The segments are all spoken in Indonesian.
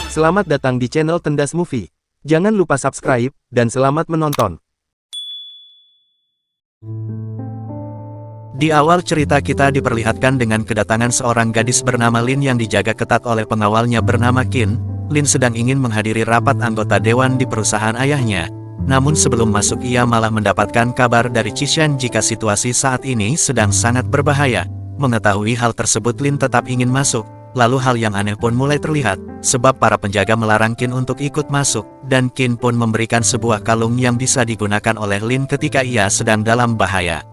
Selamat datang di channel Tendas Movie. Jangan lupa subscribe, dan selamat menonton. Di awal cerita kita diperlihatkan dengan kedatangan seorang gadis bernama Lin yang dijaga ketat oleh pengawalnya bernama Qin. Lin sedang ingin menghadiri rapat anggota dewan di perusahaan ayahnya. Namun sebelum masuk ia malah mendapatkan kabar dari Qishan jika situasi saat ini sedang sangat berbahaya. Mengetahui hal tersebut Lin tetap ingin masuk. Lalu hal yang aneh pun mulai terlihat, sebab para penjaga melarang Qin untuk ikut masuk, dan Qin pun memberikan sebuah kalung yang bisa digunakan oleh Lin ketika ia sedang dalam bahaya.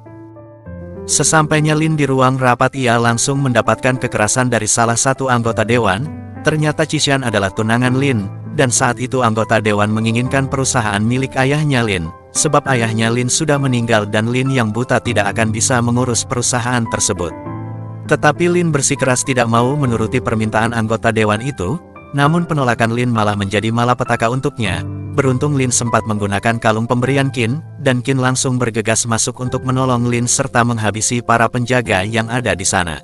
Sesampainya Lin di ruang rapat ia langsung mendapatkan kekerasan dari salah satu anggota dewan. Ternyata Qishan adalah tunangan Lin, dan saat itu anggota dewan menginginkan perusahaan milik ayahnya Lin, sebab ayahnya Lin sudah meninggal dan Lin yang buta tidak akan bisa mengurus perusahaan tersebut. Tetapi Lin bersikeras tidak mau menuruti permintaan anggota dewan itu, namun penolakan Lin malah menjadi malapetaka untuknya. Beruntung Lin sempat menggunakan kalung pemberian Qin, dan Qin langsung bergegas masuk untuk menolong Lin serta menghabisi para penjaga yang ada di sana.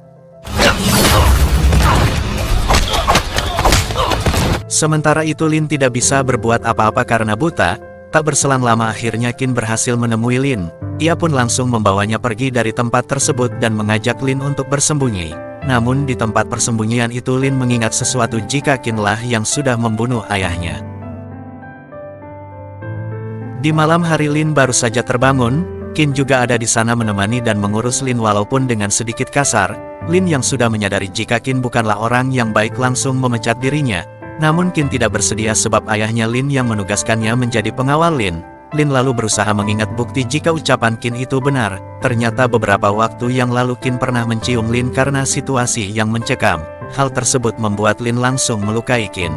Sementara itu Lin tidak bisa berbuat apa-apa karena buta. Tak berselang lama akhirnya Qin berhasil menemui Lin. Ia pun langsung membawanya pergi dari tempat tersebut dan mengajak Lin untuk bersembunyi. Namun di tempat persembunyian itu Lin mengingat sesuatu jika Qin lah yang sudah membunuh ayahnya. Di malam hari Lin baru saja terbangun, Qin juga ada di sana menemani dan mengurus Lin walaupun dengan sedikit kasar. Lin yang sudah menyadari jika Qin bukanlah orang yang baik langsung memecat dirinya. Namun Qin tidak bersedia sebab ayahnya Lin yang menugaskannya menjadi pengawal Lin. Lin lalu berusaha mengingat bukti jika ucapan Qin itu benar. Ternyata beberapa waktu yang lalu Qin pernah mencium Lin karena situasi yang mencekam. Hal tersebut membuat Lin langsung melukai Qin.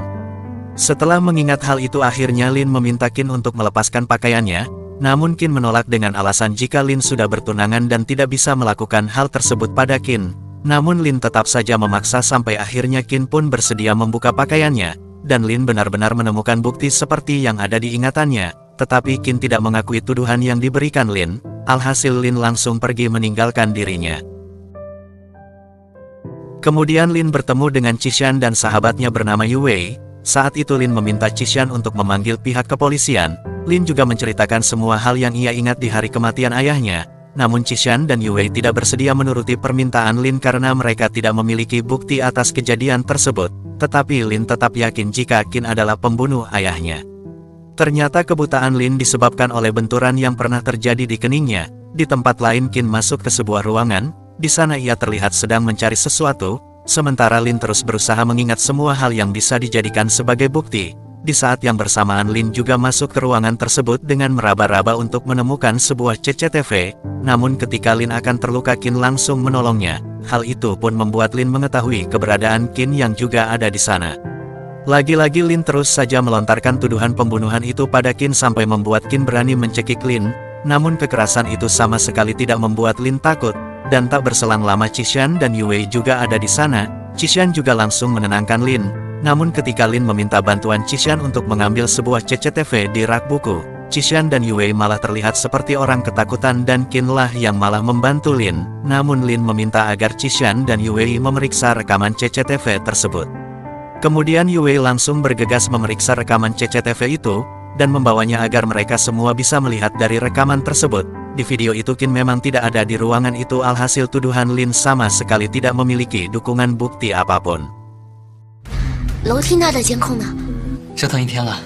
Setelah mengingat hal itu akhirnya Lin meminta Qin untuk melepaskan pakaiannya. Namun Qin menolak dengan alasan jika Lin sudah bertunangan dan tidak bisa melakukan hal tersebut pada Qin. Namun Lin tetap saja memaksa sampai akhirnya Qin pun bersedia membuka pakaiannya, dan Lin benar-benar menemukan bukti seperti yang ada di ingatannya, tetapi Qin tidak mengakui tuduhan yang diberikan Lin. Alhasil Lin langsung pergi meninggalkan dirinya. Kemudian Lin bertemu dengan Qishan dan sahabatnya bernama Yue. Saat itu Lin meminta Qishan untuk memanggil pihak kepolisian. Lin juga menceritakan semua hal yang ia ingat di hari kematian ayahnya. Namun Qishan dan Yue tidak bersedia menuruti permintaan Lin karena mereka tidak memiliki bukti atas kejadian tersebut. Tetapi Lin tetap yakin jika Qin adalah pembunuh ayahnya. Ternyata kebutaan Lin disebabkan oleh benturan yang pernah terjadi di keningnya. Di tempat lain Qin masuk ke sebuah ruangan. Di sana ia terlihat sedang mencari sesuatu. Sementara Lin terus berusaha mengingat semua hal yang bisa dijadikan sebagai bukti. Di saat yang bersamaan Lin juga masuk ke ruangan tersebut dengan meraba-raba untuk menemukan sebuah CCTV. Namun ketika Lin akan terluka Qin langsung menolongnya. Hal itu pun membuat Lin mengetahui keberadaan Qin yang juga ada di sana. Lagi-lagi Lin terus saja melontarkan tuduhan pembunuhan itu pada Qin sampai membuat Qin berani mencekik Lin. Namun kekerasan itu sama sekali tidak membuat Lin takut. Dan tak berselang lama Qishan dan Yue juga ada di sana. Qishan juga langsung menenangkan Lin. Namun ketika Lin meminta bantuan Qishan untuk mengambil sebuah CCTV di rak buku, Qishan dan Yue malah terlihat seperti orang ketakutan dan Qin lah yang malah membantu Lin. Namun Lin meminta agar Qishan dan Yue memeriksa rekaman CCTV tersebut. Kemudian Yue langsung bergegas memeriksa rekaman CCTV itu, dan membawanya agar mereka semua bisa melihat dari rekaman tersebut. Di video itu Qin memang tidak ada di ruangan itu, alhasil tuduhan Lin sama sekali tidak memiliki dukungan bukti apapun. 楼梯那的监控呢？ 折腾一天了。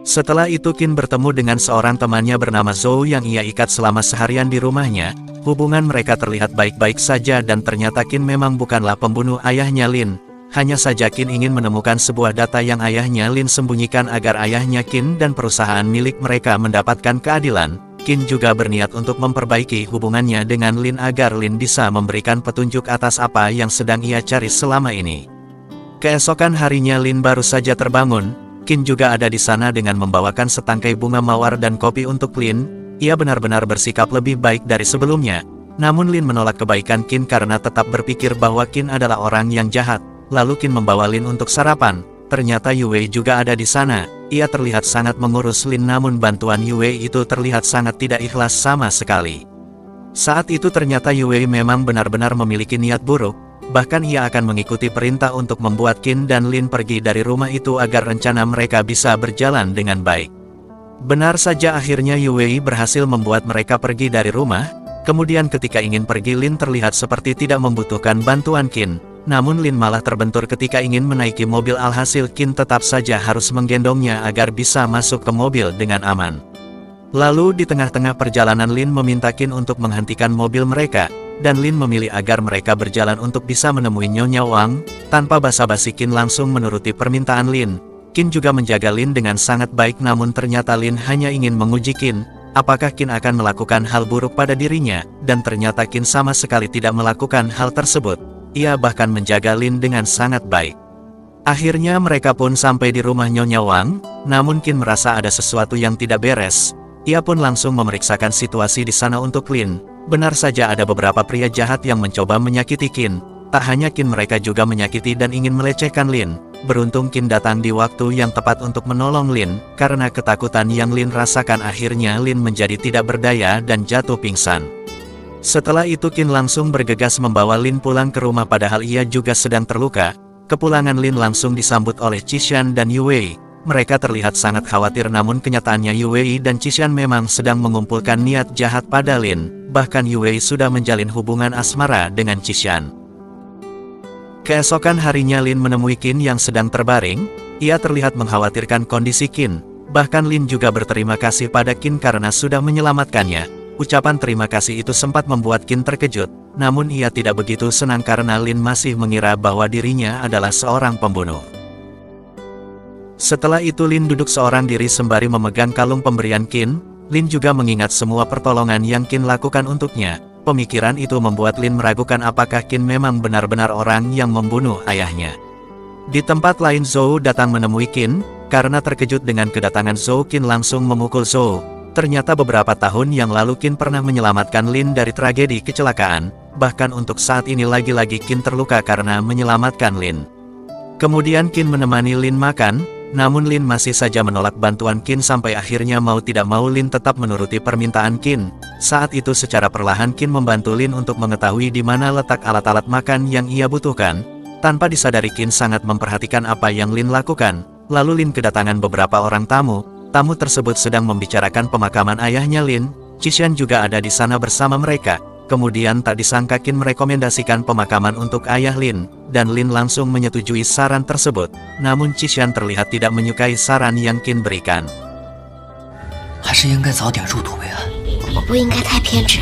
Setelah itu Qin bertemu dengan seorang temannya bernama Zhou yang ia ikat selama seharian di rumahnya. Hubungan mereka terlihat baik-baik saja dan ternyata Qin memang bukanlah pembunuh ayahnya Lin. Hanya saja Qin ingin menemukan sebuah data yang ayahnya Lin sembunyikan agar ayahnya Qin dan perusahaan milik mereka mendapatkan keadilan. Qin juga berniat untuk memperbaiki hubungannya dengan Lin agar Lin bisa memberikan petunjuk atas apa yang sedang ia cari selama ini. Keesokan harinya Lin baru saja terbangun. Qin juga ada di sana dengan membawakan setangkai bunga mawar dan kopi untuk Lin. Ia benar-benar bersikap lebih baik dari sebelumnya. Namun Lin menolak kebaikan Qin karena tetap berpikir bahwa Qin adalah orang yang jahat. Lalu Qin membawa Lin untuk sarapan. Ternyata Yue juga ada di sana. Ia terlihat sangat mengurus Lin, namun bantuan Yue itu terlihat sangat tidak ikhlas sama sekali. Saat itu ternyata Yue memang benar-benar memiliki niat buruk. bahkan ia akan mengikuti perintah untuk membuat Qin dan Lin pergi dari rumah itu agar rencana mereka bisa berjalan dengan baik. Benar saja akhirnya Yue berhasil membuat mereka pergi dari rumah, kemudian ketika ingin pergi Lin terlihat seperti tidak membutuhkan bantuan Qin, namun Lin malah terbentur ketika ingin menaiki mobil alhasil Qin tetap saja harus menggendongnya agar bisa masuk ke mobil dengan aman. Lalu di tengah-tengah perjalanan Lin meminta Qin untuk menghentikan mobil mereka, dan Lin memilih agar mereka berjalan untuk bisa menemui Nyonya Wang. Tanpa basa-basi Qin langsung menuruti permintaan Lin. Qin juga menjaga Lin dengan sangat baik namun ternyata Lin hanya ingin menguji Qin, apakah Qin akan melakukan hal buruk pada dirinya, dan ternyata Qin sama sekali tidak melakukan hal tersebut. Ia bahkan menjaga Lin dengan sangat baik. Akhirnya mereka pun sampai di rumah Nyonya Wang, namun Qin merasa ada sesuatu yang tidak beres. Ia pun langsung memeriksakan situasi di sana untuk Lin. Benar saja ada beberapa pria jahat yang mencoba menyakiti Qin. Tak hanya Qin, mereka juga menyakiti dan ingin melecehkan Lin. Beruntung Qin datang di waktu yang tepat untuk menolong Lin. Karena ketakutan yang Lin rasakan akhirnya Lin menjadi tidak berdaya dan jatuh pingsan. Setelah itu Qin langsung bergegas membawa Lin pulang ke rumah padahal ia juga sedang terluka. Kepulangan Lin langsung disambut oleh Qishan dan Yue. Mereka terlihat sangat khawatir namun kenyataannya Yue dan Qishan memang sedang mengumpulkan niat jahat pada Lin. Bahkan Yue sudah menjalin hubungan asmara dengan Qishan. Keesokan harinya Lin menemui Qin yang sedang terbaring. Ia terlihat mengkhawatirkan kondisi Qin. Bahkan Lin juga berterima kasih pada Qin karena sudah menyelamatkannya. Ucapan terima kasih itu sempat membuat Qin terkejut. Namun ia tidak begitu senang karena Lin masih mengira bahwa dirinya adalah seorang pembunuh. Setelah itu Lin duduk seorang diri sembari memegang kalung pemberian Qin. Lin juga mengingat semua pertolongan yang Qin lakukan untuknya. Pemikiran itu membuat Lin meragukan apakah Qin memang benar-benar orang yang membunuh ayahnya. Di tempat lain Zhou datang menemui Qin. Karena terkejut dengan kedatangan Zhou, Qin langsung memukul Zhou. Ternyata beberapa tahun yang lalu Qin pernah menyelamatkan Lin dari tragedi kecelakaan. Bahkan untuk saat ini lagi-lagi Qin terluka karena menyelamatkan Lin. Kemudian Qin menemani Lin makan. Namun Lin masih saja menolak bantuan Qin sampai akhirnya mau tidak mau Lin tetap menuruti permintaan Qin. Saat itu secara perlahan Qin membantu Lin untuk mengetahui di mana letak alat-alat makan yang ia butuhkan. Tanpa disadari Qin sangat memperhatikan apa yang Lin lakukan. Lalu Lin kedatangan beberapa orang tamu. Tamu tersebut sedang membicarakan pemakaman ayahnya Lin. Qishan juga ada di sana bersama mereka. Kemudian tak disangka Qin merekomendasikan pemakaman untuk ayah Lin, dan Lin langsung menyetujui saran tersebut. Namun Qishan terlihat tidak menyukai saran yang Qin berikan. 还是应该早点入土为安。我不应该太偏执。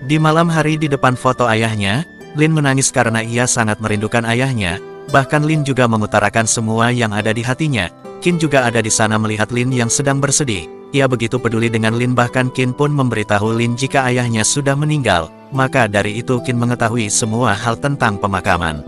Di malam hari di depan foto ayahnya, Lin menangis karena ia sangat merindukan ayahnya. Bahkan Lin juga mengutarakan semua yang ada di hatinya. Qin juga ada di sana melihat Lin yang sedang bersedih. Ia begitu peduli dengan Lin, bahkan Qin pun memberitahu Lin jika ayahnya sudah meninggal. Maka dari itu Qin mengetahui semua hal tentang pemakaman.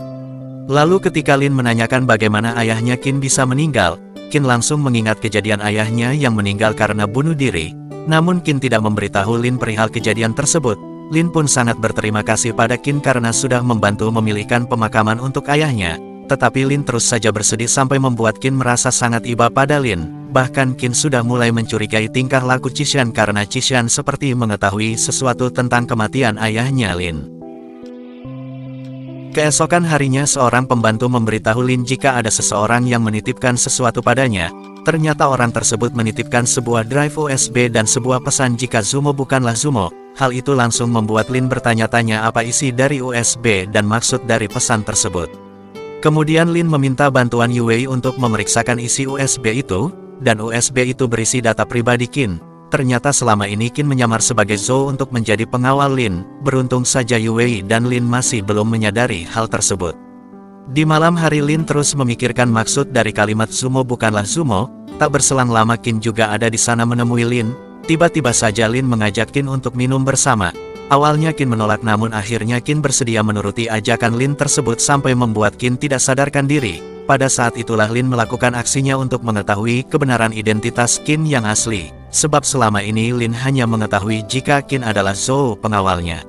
Lalu ketika Lin menanyakan bagaimana ayahnya Qin bisa meninggal, Qin langsung mengingat kejadian ayahnya yang meninggal karena bunuh diri. Namun Qin tidak memberitahu Lin perihal kejadian tersebut. Lin pun sangat berterima kasih pada Qin karena sudah membantu memilihkan pemakaman untuk ayahnya. Tetapi Lin terus saja bersedih sampai membuat Qin merasa sangat iba pada Lin. Bahkan Qin sudah mulai mencurigai tingkah laku Qishan karena Qishan seperti mengetahui sesuatu tentang kematian ayahnya Lin. Keesokan harinya seorang pembantu memberitahu Lin jika ada seseorang yang menitipkan sesuatu padanya. Ternyata orang tersebut menitipkan sebuah drive USB dan sebuah pesan jika Zumo bukanlah Zumo. Hal itu langsung membuat Lin bertanya-tanya apa isi dari USB dan maksud dari pesan tersebut. Kemudian Lin meminta bantuan Yue untuk memeriksakan isi USB itu, dan USB itu berisi data pribadi Qin. Ternyata selama ini Qin menyamar sebagai Zhou untuk menjadi pengawal Lin. Beruntung saja Yue dan Lin masih belum menyadari hal tersebut. Di malam hari Lin terus memikirkan maksud dari kalimat Zumo bukanlah Zumo. Tak berselang lama Qin juga ada di sana menemui Lin. Tiba-tiba saja Lin mengajak Qin untuk minum bersama. Awalnya Qin menolak namun akhirnya Qin bersedia menuruti ajakan Lin tersebut sampai membuat Qin tidak sadarkan diri. Pada saat itulah Lin melakukan aksinya untuk mengetahui kebenaran identitas Qin yang asli. Sebab selama ini Lin hanya mengetahui jika Qin adalah Zhou pengawalnya.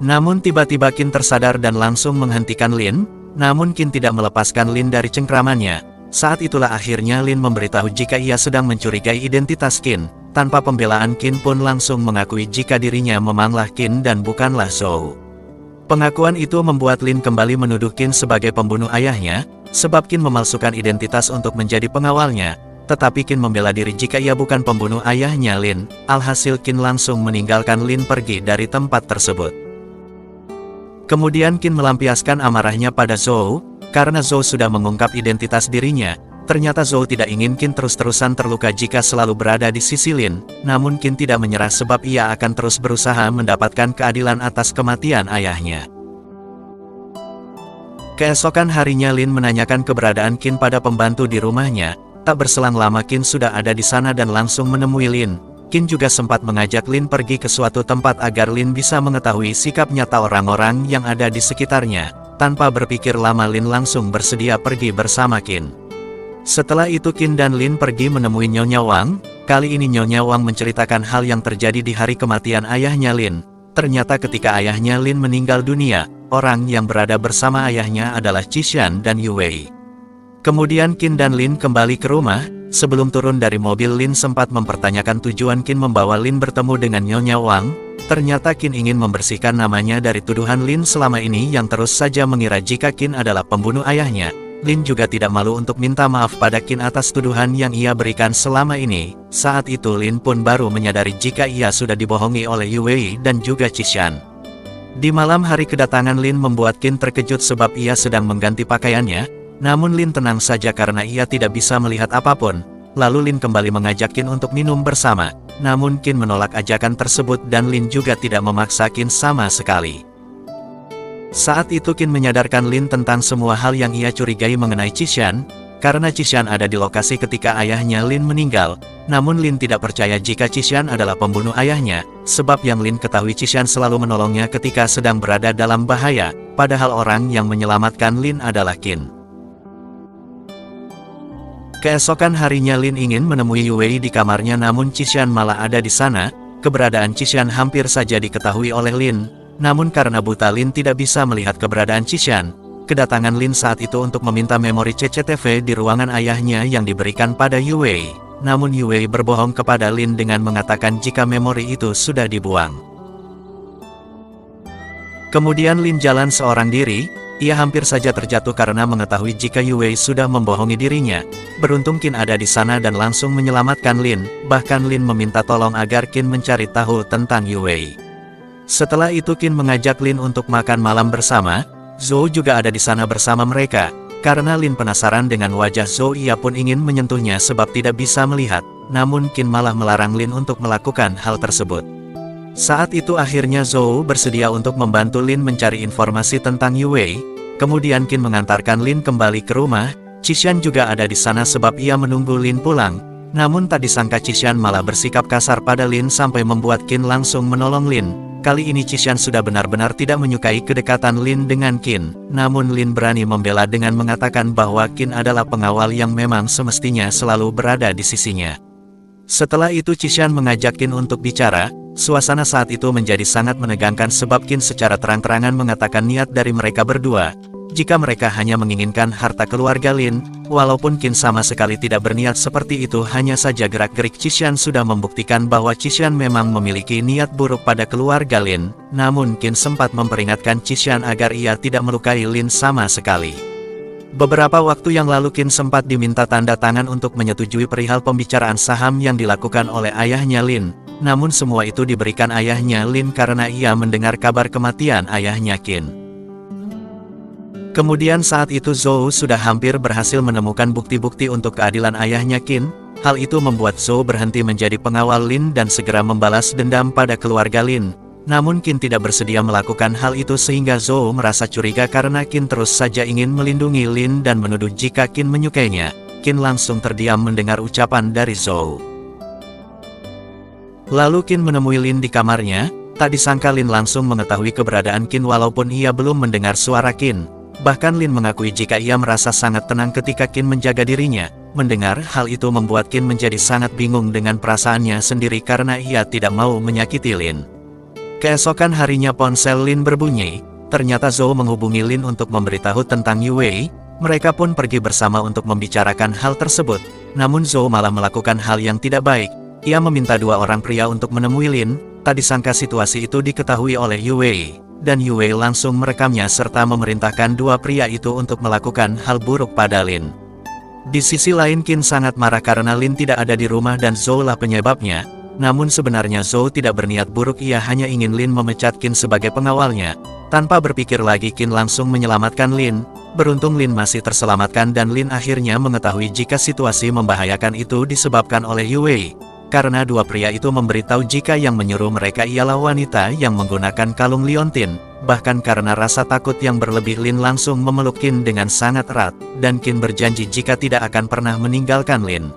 Namun tiba-tiba Qin tersadar dan langsung menghentikan Lin. Namun Qin tidak melepaskan Lin dari cengkramannya. Saat itulah akhirnya Lin memberitahu jika ia sedang mencurigai identitas Qin. Tanpa pembelaan, Qin pun langsung mengakui jika dirinya memanglah Qin dan bukanlah Zhou. Pengakuan itu membuat Lin kembali menuduh Qin sebagai pembunuh ayahnya, sebab Qin memalsukan identitas untuk menjadi pengawalnya, tetapi Qin membela diri jika ia bukan pembunuh ayahnya Lin. Alhasil Qin langsung meninggalkan Lin pergi dari tempat tersebut. Kemudian Qin melampiaskan amarahnya pada Zhou, karena Zhou sudah mengungkap identitas dirinya. Ternyata Zhou tidak ingin Qin terus-terusan terluka jika selalu berada di sisi Lin, namun Qin tidak menyerah sebab ia akan terus berusaha mendapatkan keadilan atas kematian ayahnya. Keesokan harinya Lin menanyakan keberadaan Qin pada pembantu di rumahnya. Tak berselang lama Qin sudah ada di sana dan langsung menemui Lin. Qin juga sempat mengajak Lin pergi ke suatu tempat agar Lin bisa mengetahui sikap nyata orang-orang yang ada di sekitarnya. Tanpa berpikir lama Lin langsung bersedia pergi bersama Qin. Setelah itu Qin dan Lin pergi menemui Nyonya Wang. Kali ini Nyonya Wang menceritakan hal yang terjadi di hari kematian ayahnya Lin. Ternyata ketika ayahnya Lin meninggal dunia, orang yang berada bersama ayahnya adalah Qishan dan Yu Wei. Kemudian Qin dan Lin kembali ke rumah. Sebelum turun dari mobil, Lin sempat mempertanyakan tujuan Qin membawa Lin bertemu dengan Nyonya Wang. Ternyata Qin ingin membersihkan namanya dari tuduhan Lin selama ini yang terus saja mengira jika Qin adalah pembunuh ayahnya. Lin juga tidak malu untuk minta maaf pada Qin atas tuduhan yang ia berikan selama ini. Saat itu Lin pun baru menyadari jika ia sudah dibohongi oleh Yu Wei dan juga Qishan. Di malam hari kedatangan Lin membuat Qin terkejut sebab ia sedang mengganti pakaiannya. Namun Lin tenang saja karena ia tidak bisa melihat apapun. Lalu Lin kembali mengajak Qin untuk minum bersama. Namun Qin menolak ajakan tersebut dan Lin juga tidak memaksa Qin sama sekali. Saat itu Qin menyadarkan Lin tentang semua hal yang ia curigai mengenai Qishan, karena Qishan ada di lokasi ketika ayahnya Lin meninggal. Namun Lin tidak percaya jika Qishan adalah pembunuh ayahnya, sebab yang Lin ketahui Qishan selalu menolongnya ketika sedang berada dalam bahaya, padahal orang yang menyelamatkan Lin adalah Qin. Keesokan harinya Lin ingin menemui Yu Wei di kamarnya namun Qishan malah ada di sana. Keberadaan Qishan hampir saja diketahui oleh Lin. Namun karena buta Lin tidak bisa melihat keberadaan Qishan. Kedatangan Lin saat itu untuk meminta memori CCTV di ruangan ayahnya yang diberikan pada Yu Wei. Namun Yu Wei berbohong kepada Lin dengan mengatakan jika memori itu sudah dibuang. Kemudian Lin jalan seorang diri. Ia hampir saja terjatuh karena mengetahui jika Yu Wei sudah membohongi dirinya. Beruntung Qin ada di sana dan langsung menyelamatkan Lin. Bahkan Lin meminta tolong agar Qin mencari tahu tentang Yu Wei. Setelah itu Qin mengajak Lin untuk makan malam bersama. Zhou juga ada di sana bersama mereka. Karena Lin penasaran dengan wajah Zhou, ia pun ingin menyentuhnya sebab tidak bisa melihat. Namun Qin malah melarang Lin untuk melakukan hal tersebut. Saat itu akhirnya Zhou bersedia untuk membantu Lin mencari informasi tentang Yu Wei. Kemudian Qin mengantarkan Lin kembali ke rumah. Qishan juga ada di sana sebab ia menunggu Lin pulang. Namun tak disangka Qishan malah bersikap kasar pada Lin sampai membuat Qin langsung menolong Lin. Kali ini Qishan sudah benar-benar tidak menyukai kedekatan Lin dengan Qin. Namun Lin berani membela dengan mengatakan bahwa Qin adalah pengawal yang memang semestinya selalu berada di sisinya. Setelah itu Qishan mengajak Qin untuk bicara. Suasana saat itu menjadi sangat menegangkan sebab Qin secara terang-terangan mengatakan niat dari mereka berdua. Jika mereka hanya menginginkan harta keluarga Lin, walaupun Qin sama sekali tidak berniat seperti itu, hanya saja gerak-gerik Qishan sudah membuktikan bahwa Qishan memang memiliki niat buruk pada keluarga Lin. Namun Qin sempat memperingatkan Qishan agar ia tidak melukai Lin sama sekali. Beberapa waktu yang lalu Qin sempat diminta tanda tangan untuk menyetujui perihal pembicaraan saham yang dilakukan oleh ayahnya Lin. Namun semua itu diberikan ayahnya Lin karena ia mendengar kabar kematian ayahnya Qin. Kemudian saat itu Zhou sudah hampir berhasil menemukan bukti-bukti untuk keadilan ayahnya Qin. Hal itu membuat Zhou berhenti menjadi pengawal Lin dan segera membalas dendam pada keluarga Lin. Namun Qin tidak bersedia melakukan hal itu sehingga Zhou merasa curiga karena Qin terus saja ingin melindungi Lin dan menuduh jika Qin menyukainya. Qin langsung terdiam mendengar ucapan dari Zhou. Lalu Qin menemui Lin di kamarnya. Tak disangka Lin langsung mengetahui keberadaan Qin walaupun ia belum mendengar suara Qin. Bahkan Lin mengakui jika ia merasa sangat tenang ketika Qin menjaga dirinya. Mendengar hal itu membuat Qin menjadi sangat bingung dengan perasaannya sendiri karena ia tidak mau menyakiti Lin. Keesokan harinya ponsel Lin berbunyi. Ternyata Zhou menghubungi Lin untuk memberitahu tentang Yu Wei. Mereka pun pergi bersama untuk membicarakan hal tersebut. Namun Zhou malah melakukan hal yang tidak baik. ia meminta dua orang pria untuk menemui Lin. Tak disangka situasi itu diketahui oleh Yue, dan Yue langsung merekamnya serta memerintahkan dua pria itu untuk melakukan hal buruk pada Lin. Di sisi lain Qin sangat marah karena Lin tidak ada di rumah dan Zhou lah penyebabnya. Namun sebenarnya Zhou tidak berniat buruk, ia hanya ingin Lin memecat Qin sebagai pengawalnya. Tanpa berpikir lagi Qin langsung menyelamatkan Lin. Beruntung Lin masih terselamatkan dan Lin akhirnya mengetahui jika situasi membahayakan itu disebabkan oleh Yue. Karena dua pria itu memberitahu jika yang menyuruh mereka ialah wanita yang menggunakan kalung liontin. Bahkan karena rasa takut yang berlebih Lin langsung memeluk Qin dengan sangat erat, dan Qin berjanji jika tidak akan pernah meninggalkan Lin.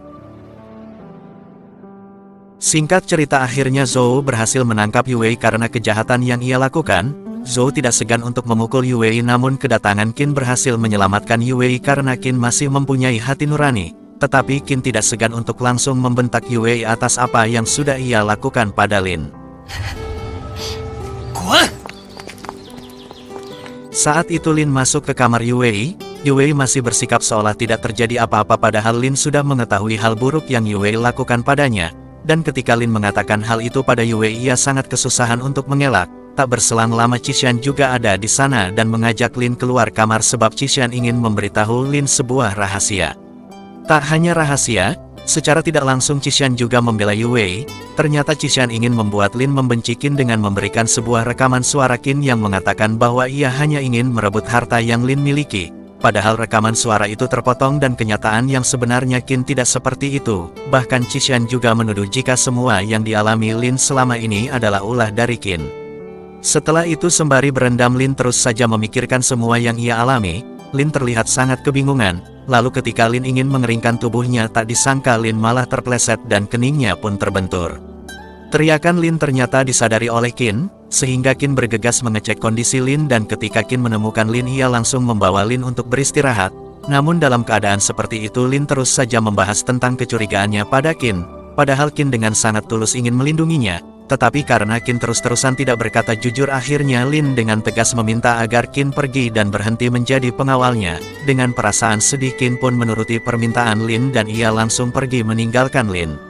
Singkat cerita akhirnya Zhou berhasil menangkap Yue karena kejahatan yang ia lakukan. Zhou tidak segan untuk memukul Yue, namun kedatangan Qin berhasil menyelamatkan Yue karena Qin masih mempunyai hati nurani. Tetapi Qin tidak segan untuk langsung membentak Yue atas apa yang sudah ia lakukan pada Lin. Saat itu Lin masuk ke kamar Yue. Yue masih bersikap seolah tidak terjadi apa-apa padahal Lin sudah mengetahui hal buruk yang Yue lakukan padanya. Dan ketika Lin mengatakan hal itu pada Yue, ia sangat kesusahan untuk mengelak. Tak berselang lama Qishan juga ada di sana dan mengajak Lin keluar kamar sebab Qishan ingin memberitahu Lin sebuah rahasia. Tak hanya rahasia, secara tidak langsung Qishan juga membela Yue. Ternyata Qishan ingin membuat Lin membenci Qin dengan memberikan sebuah rekaman suara Qin yang mengatakan bahwa ia hanya ingin merebut harta yang Lin miliki. Padahal rekaman suara itu terpotong dan kenyataan yang sebenarnya Qin tidak seperti itu. Bahkan Qishan juga menuduh jika semua yang dialami Lin selama ini adalah ulah dari Qin. Setelah itu sembari berendam Lin terus saja memikirkan semua yang ia alami, Lin terlihat sangat kebingungan. Lalu ketika Lin ingin mengeringkan tubuhnya tak disangka Lin malah terpleset dan keningnya pun terbentur. Teriakan Lin ternyata disadari oleh Qin, sehingga Qin bergegas mengecek kondisi Lin dan ketika Qin menemukan Lin ia langsung membawa Lin untuk beristirahat. Namun dalam keadaan seperti itu Lin terus saja membahas tentang kecurigaannya pada Qin. Padahal Qin dengan sangat tulus ingin melindunginya. Tetapi karena Qin terus-terusan tidak berkata jujur akhirnya Lin dengan tegas meminta agar Qin pergi dan berhenti menjadi pengawalnya. Dengan perasaan sedih Qin pun menuruti permintaan Lin dan ia langsung pergi meninggalkan Lin.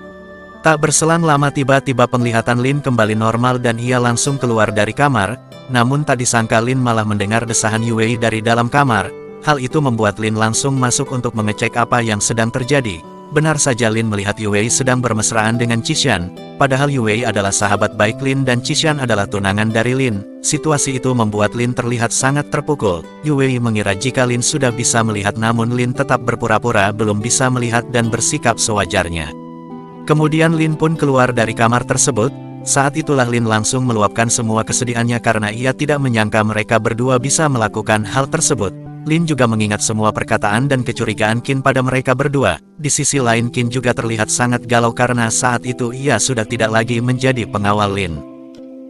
Tak berselang lama tiba-tiba penglihatan Lin kembali normal dan ia langsung keluar dari kamar. Namun tak disangka Lin malah mendengar desahan Yue dari dalam kamar. Hal itu membuat Lin langsung masuk untuk mengecek apa yang sedang terjadi. Benar saja Lin melihat Yue sedang bermesraan dengan Qishan. Padahal Yue adalah sahabat baik Lin dan Qishan adalah tunangan dari Lin. Situasi itu membuat Lin terlihat sangat terpukul. Yue mengira jika Lin sudah bisa melihat namun Lin tetap berpura-pura belum bisa melihat dan bersikap sewajarnya. Kemudian Lin pun keluar dari kamar tersebut. Saat itulah Lin langsung meluapkan semua kesedihannya karena ia tidak menyangka mereka berdua bisa melakukan hal tersebut. Lin juga mengingat semua perkataan dan kecurigaan Qin pada mereka berdua. Di sisi lain Qin juga terlihat sangat galau karena saat itu ia sudah tidak lagi menjadi pengawal Lin.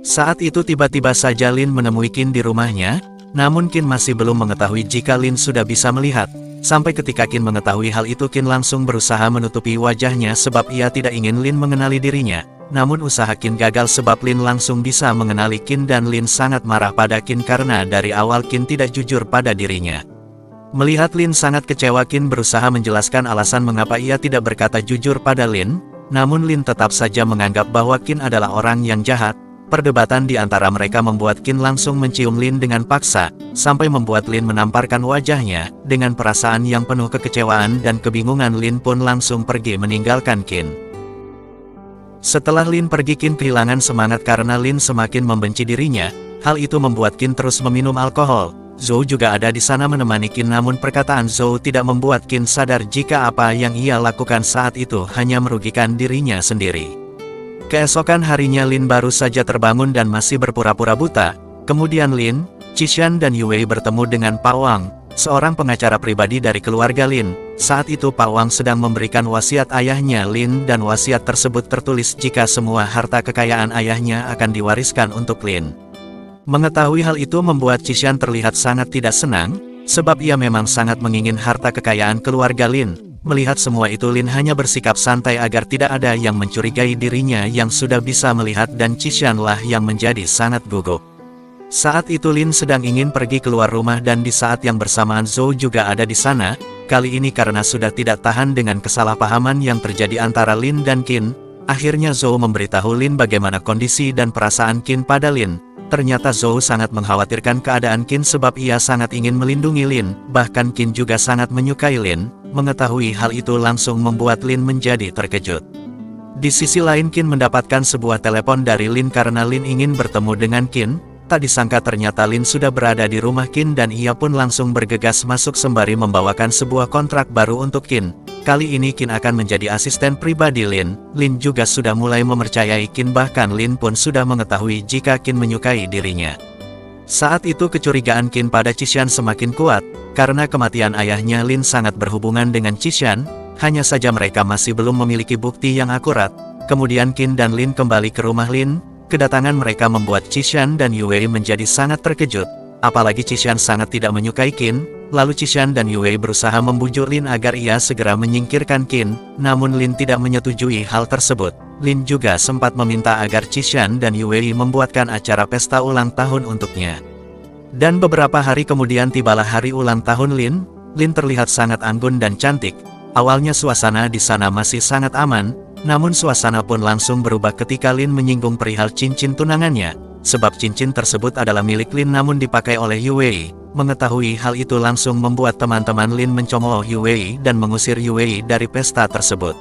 Saat itu tiba-tiba saja Lin menemui Qin di rumahnya, namun Qin masih belum mengetahui jika Lin sudah bisa melihat. Sampai ketika Qin mengetahui hal itu Qin langsung berusaha menutupi wajahnya sebab ia tidak ingin Lin mengenali dirinya. Namun usaha Qin gagal sebab Lin langsung bisa mengenali Qin dan Lin sangat marah pada Qin karena dari awal Qin tidak jujur pada dirinya. Melihat Lin sangat kecewa Qin berusaha menjelaskan alasan mengapa ia tidak berkata jujur pada Lin, namun Lin tetap saja menganggap bahwa Qin adalah orang yang jahat. Perdebatan di antara mereka membuat Qin langsung mencium Lin dengan paksa, sampai membuat Lin menamparkan wajahnya. Dengan perasaan yang penuh kekecewaan dan kebingungan Lin pun langsung pergi meninggalkan Qin. Setelah Lin pergi Qin kehilangan semangat karena Lin semakin membenci dirinya. Hal itu membuat Qin terus meminum alkohol. Zhou juga ada di sana menemani Qin namun perkataan Zhou tidak membuat Qin sadar jika apa yang ia lakukan saat itu hanya merugikan dirinya sendiri. Keesokan harinya Lin baru saja terbangun dan masih berpura-pura buta. Kemudian Lin, Qishan dan Yue bertemu dengan Pak Wang, seorang pengacara pribadi dari keluarga Lin. Saat itu Pak Wang sedang memberikan wasiat ayahnya Lin dan wasiat tersebut tertulis jika semua harta kekayaan ayahnya akan diwariskan untuk Lin. Mengetahui hal itu membuat Qishan terlihat sangat tidak senang, sebab ia memang sangat mengingin harta kekayaan keluarga Lin. Melihat semua itu Lin hanya bersikap santai agar tidak ada yang mencurigai dirinya yang sudah bisa melihat dan Qishan lah yang menjadi sangat gugup. Saat itu Lin sedang ingin pergi keluar rumah dan di saat yang bersamaan Zhou juga ada di sana. Kali ini karena sudah tidak tahan dengan kesalahpahaman yang terjadi antara Lin dan Qin, Akhirnya Zhou memberitahu Lin bagaimana kondisi dan perasaan Qin pada Lin. Ternyata Zhou sangat mengkhawatirkan keadaan Qin sebab ia sangat ingin melindungi Lin. Bahkan Qin juga sangat menyukai Lin. Mengetahui hal itu langsung membuat Lin menjadi terkejut. Di sisi lain Qin mendapatkan sebuah telepon dari Lin karena Lin ingin bertemu dengan Qin. Tak disangka ternyata Lin sudah berada di rumah Qin dan ia pun langsung bergegas masuk sembari membawakan sebuah kontrak baru untuk Qin. Kali ini Qin akan menjadi asisten pribadi Lin. Lin juga sudah mulai mempercayai Qin, bahkan Lin pun sudah mengetahui jika Qin menyukai dirinya. Saat itu kecurigaan Qin pada Qishan semakin kuat, karena kematian ayahnya Lin sangat berhubungan dengan Qishan, hanya saja mereka masih belum memiliki bukti yang akurat. Kemudian Qin dan Lin kembali ke rumah Lin. Kedatangan mereka membuat Qishan dan Yue menjadi sangat terkejut, apalagi Qishan sangat tidak menyukai Qin. Lalu Qishan dan Yue berusaha membujuk Lin agar ia segera menyingkirkan Qin, namun Lin tidak menyetujui hal tersebut. Lin juga sempat meminta agar Qishan dan Yue membuatkan acara pesta ulang tahun untuknya. Dan beberapa hari kemudian tibalah hari ulang tahun Lin. Lin terlihat sangat anggun dan cantik. Awalnya suasana di sana masih sangat aman, namun suasana pun langsung berubah ketika Lin menyinggung perihal cincin tunangannya, sebab cincin tersebut adalah milik Lin namun dipakai oleh Yue. Mengetahui hal itu langsung membuat teman-teman Lin mencemooh Yue dan mengusir Yue dari pesta tersebut.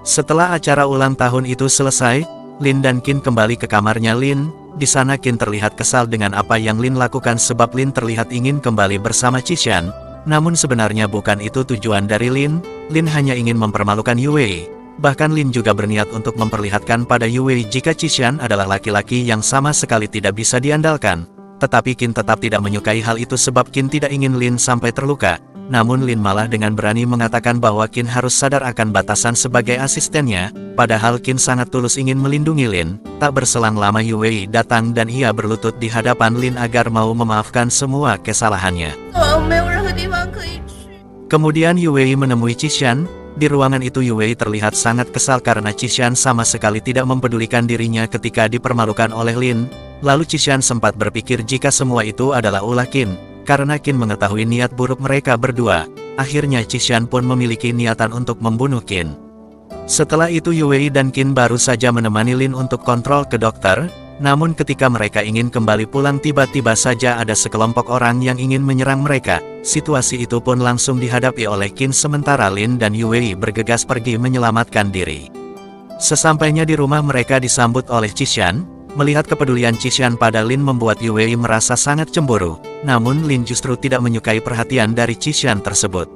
Setelah acara ulang tahun itu selesai, Lin dan Qin kembali ke kamarnya Lin. Di sana Qin terlihat kesal dengan apa yang Lin lakukan sebab Lin terlihat ingin kembali bersama Qishan. Namun sebenarnya bukan itu tujuan dari Lin. Lin hanya ingin mempermalukan Yue. Bahkan Lin juga berniat untuk memperlihatkan pada Yue jika Qishan adalah laki-laki yang sama sekali tidak bisa diandalkan. Tetapi Qin tetap tidak menyukai hal itu sebab Qin tidak ingin Lin sampai terluka. Namun Lin malah dengan berani mengatakan bahwa Qin harus sadar akan batasan sebagai asistennya. Padahal Qin sangat tulus ingin melindungi Lin. Tak berselang lama Yue datang dan ia berlutut di hadapan Lin agar mau memaafkan semua kesalahannya. Kemudian Yue menemui Qishan. Di ruangan itu Yue terlihat sangat kesal karena Qishan sama sekali tidak mempedulikan dirinya ketika dipermalukan oleh Lin. Lalu Qishan sempat berpikir jika semua itu adalah ulah Qin. Karena Qin mengetahui niat buruk mereka berdua, akhirnya Qishan pun memiliki niatan untuk membunuh Qin. Setelah itu Yue dan Qin baru saja menemani Lin untuk kontrol ke dokter. Namun ketika mereka ingin kembali pulang tiba-tiba saja ada sekelompok orang yang ingin menyerang mereka. Situasi itu pun langsung dihadapi oleh Qin sementara Lin dan Yue bergegas pergi menyelamatkan diri. Sesampainya di rumah mereka disambut oleh Qishan. Melihat kepedulian Qishan pada Lin membuat Yue merasa sangat cemburu. Namun Lin justru tidak menyukai perhatian dari Qishan tersebut.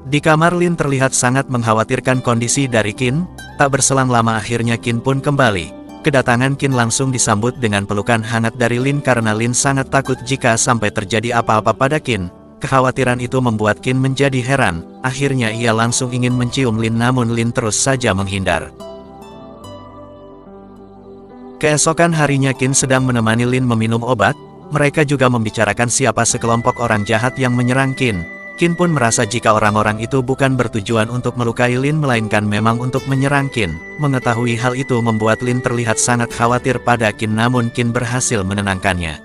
Di kamar Lin terlihat sangat mengkhawatirkan kondisi dari Qin. Tak berselang lama akhirnya Qin pun kembali. Kedatangan Qin langsung disambut dengan pelukan hangat dari Lin karena Lin sangat takut jika sampai terjadi apa-apa pada Qin. Kekhawatiran itu membuat Qin menjadi heran. Akhirnya ia langsung ingin mencium Lin namun Lin terus saja menghindar. Keesokan harinya Qin sedang menemani Lin meminum obat. Mereka juga membicarakan siapa sekelompok orang jahat yang menyerang Qin. Qin pun merasa jika orang-orang itu bukan bertujuan untuk melukai Lin melainkan memang untuk menyerang Qin. Mengetahui hal itu membuat Lin terlihat sangat khawatir pada Qin namun Qin berhasil menenangkannya.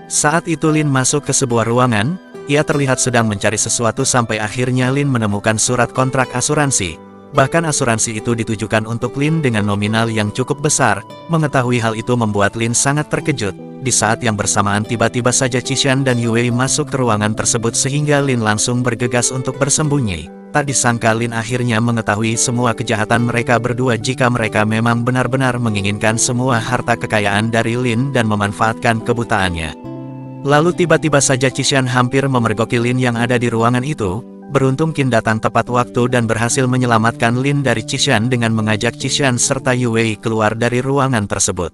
Saat itu Lin masuk ke sebuah ruangan. Ia terlihat sedang mencari sesuatu sampai akhirnya Lin menemukan surat kontrak asuransi. Bahkan asuransi itu ditujukan untuk Lin dengan nominal yang cukup besar. Mengetahui hal itu membuat Lin sangat terkejut. Di saat yang bersamaan tiba-tiba saja Qishan dan Yue masuk ke ruangan tersebut sehingga Lin langsung bergegas untuk bersembunyi. Tak disangka Lin akhirnya mengetahui semua kejahatan mereka berdua jika mereka memang benar-benar menginginkan semua harta kekayaan dari Lin dan memanfaatkan kebutaannya. Lalu tiba-tiba saja Qishan hampir memergoki Lin yang ada di ruangan itu. Beruntung Qin datang tepat waktu dan berhasil menyelamatkan Lin dari Qishan dengan mengajak Qishan serta Yue keluar dari ruangan tersebut.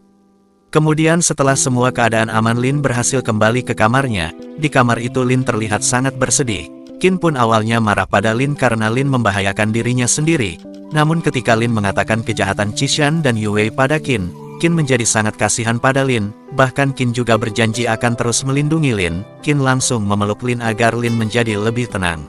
Kemudian setelah semua keadaan aman Lin berhasil kembali ke kamarnya. Di kamar itu Lin terlihat sangat bersedih. Qin pun awalnya marah pada Lin karena Lin membahayakan dirinya sendiri. Namun ketika Lin mengatakan kejahatan Qishan dan Yue pada Qin, Qin menjadi sangat kasihan pada Lin. Bahkan Qin juga berjanji akan terus melindungi Lin. Qin langsung memeluk Lin agar Lin menjadi lebih tenang.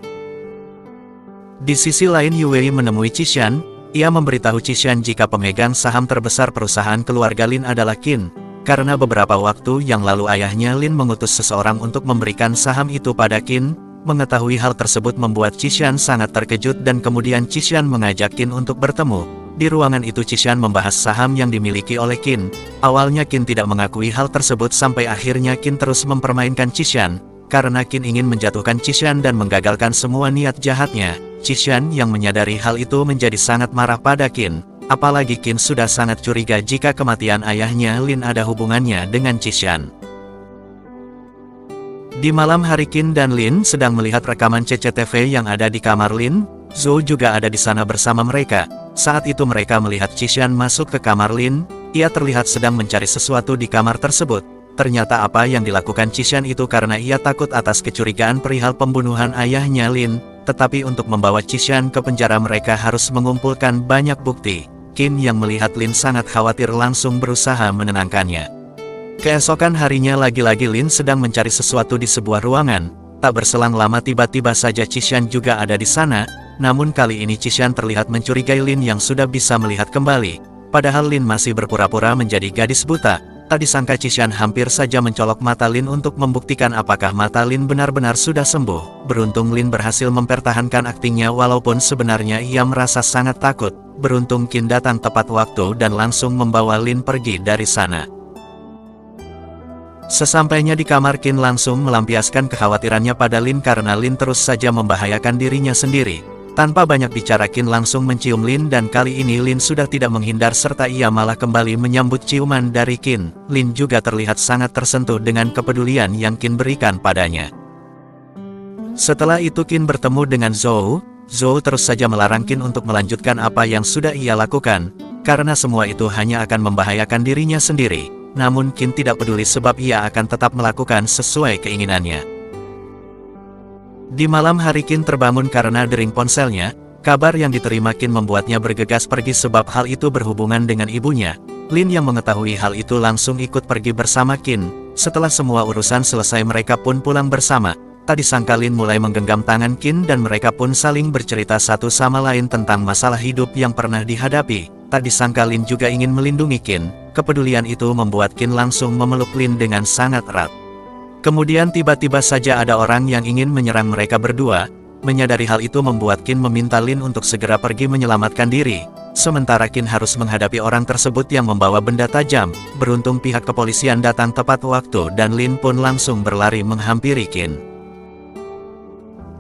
Di sisi lain Yue menemui Qishan. Ia memberitahu Qishan jika pemegang saham terbesar perusahaan keluarga Lin adalah Qin. Karena beberapa waktu yang lalu ayahnya Lin mengutus seseorang untuk memberikan saham itu pada Qin. Mengetahui hal tersebut membuat Qishan sangat terkejut dan kemudian Qishan mengajak Qin untuk bertemu. Di ruangan itu Qishan membahas saham yang dimiliki oleh Qin. Awalnya Qin tidak mengakui hal tersebut sampai akhirnya Qin terus mempermainkan Qishan. Karena Qin ingin menjatuhkan Qishan dan menggagalkan semua niat jahatnya. Qishan yang menyadari hal itu menjadi sangat marah pada Qin. Apalagi Qin sudah sangat curiga jika kematian ayahnya Lin ada hubungannya dengan Qishan. Di malam hari Qin dan Lin sedang melihat rekaman CCTV yang ada di kamar Lin. Zhou juga ada di sana bersama mereka. Saat itu mereka melihat Qishan masuk ke kamar Lin. Ia terlihat sedang mencari sesuatu di kamar tersebut. Ternyata apa yang dilakukan Qishan itu karena ia takut atas kecurigaan perihal pembunuhan ayahnya Lin. Tetapi untuk membawa Qishan ke penjara mereka harus mengumpulkan banyak bukti. Qin yang melihat Lin sangat khawatir langsung berusaha menenangkannya. Keesokan harinya lagi-lagi Lin sedang mencari sesuatu di sebuah ruangan. Tak berselang lama tiba-tiba saja Qishan juga ada di sana. Namun kali ini Qishan terlihat mencurigai Lin yang sudah bisa melihat kembali. Padahal Lin masih berpura-pura menjadi gadis buta. Tak disangka Qishan hampir saja mencolok mata Lin untuk membuktikan apakah mata Lin benar-benar sudah sembuh. Beruntung Lin berhasil mempertahankan aktingnya walaupun sebenarnya ia merasa sangat takut. Beruntung Qin datang tepat waktu dan langsung membawa Lin pergi dari sana. Sesampainya di kamar Qin langsung melampiaskan kekhawatirannya pada Lin karena Lin terus saja membahayakan dirinya sendiri. Tanpa banyak bicara Qin langsung mencium Lin dan kali ini Lin sudah tidak menghindar serta ia malah kembali menyambut ciuman dari Qin. Lin juga terlihat sangat tersentuh dengan kepedulian yang Qin berikan padanya. Setelah itu Qin bertemu dengan Zhou. Zhou terus saja melarang Qin untuk melanjutkan apa yang sudah ia lakukan, karena semua itu hanya akan membahayakan dirinya sendiri. Namun Qin tidak peduli sebab ia akan tetap melakukan sesuai keinginannya. Di malam hari Qin terbangun karena dering ponselnya. Kabar yang diterima Qin membuatnya bergegas pergi sebab hal itu berhubungan dengan ibunya. Lin yang mengetahui hal itu langsung ikut pergi bersama Qin. Setelah semua urusan selesai mereka pun pulang bersama. Tak disangka Lin mulai menggenggam tangan Qin dan mereka pun saling bercerita satu sama lain tentang masalah hidup yang pernah dihadapi. Tak disangka Lin juga ingin melindungi Qin. Kepedulian itu membuat Qin langsung memeluk Lin dengan sangat erat. Kemudian tiba-tiba saja ada orang yang ingin menyerang mereka berdua. Menyadari hal itu membuat Qin meminta Lin untuk segera pergi menyelamatkan diri. Sementara Qin harus menghadapi orang tersebut yang membawa benda tajam. Beruntung pihak kepolisian datang tepat waktu dan Lin pun langsung berlari menghampiri Qin.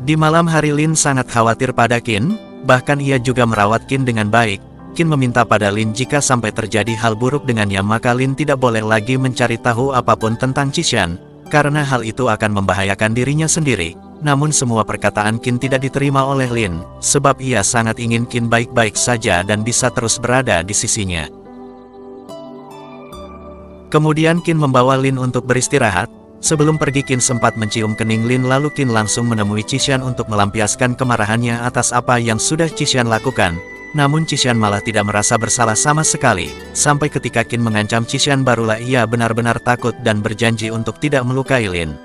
Di malam hari Lin sangat khawatir pada Qin. Bahkan ia juga merawat Qin dengan baik. Qin meminta pada Lin jika sampai terjadi hal buruk dengannya maka Lin tidak boleh lagi mencari tahu apapun tentang Qishan, karena hal itu akan membahayakan dirinya sendiri. Namun semua perkataan Qin tidak diterima oleh Lin, sebab ia sangat ingin Qin baik-baik saja dan bisa terus berada di sisinya. Kemudian Qin membawa Lin untuk beristirahat. Sebelum pergi Qin sempat mencium kening Lin lalu Qin langsung menemui Qishan untuk melampiaskan kemarahannya atas apa yang sudah Qishan lakukan. Namun Qishan malah tidak merasa bersalah sama sekali. Sampai ketika Qin mengancam Qishan barulah ia benar-benar takut dan berjanji untuk tidak melukai Lin.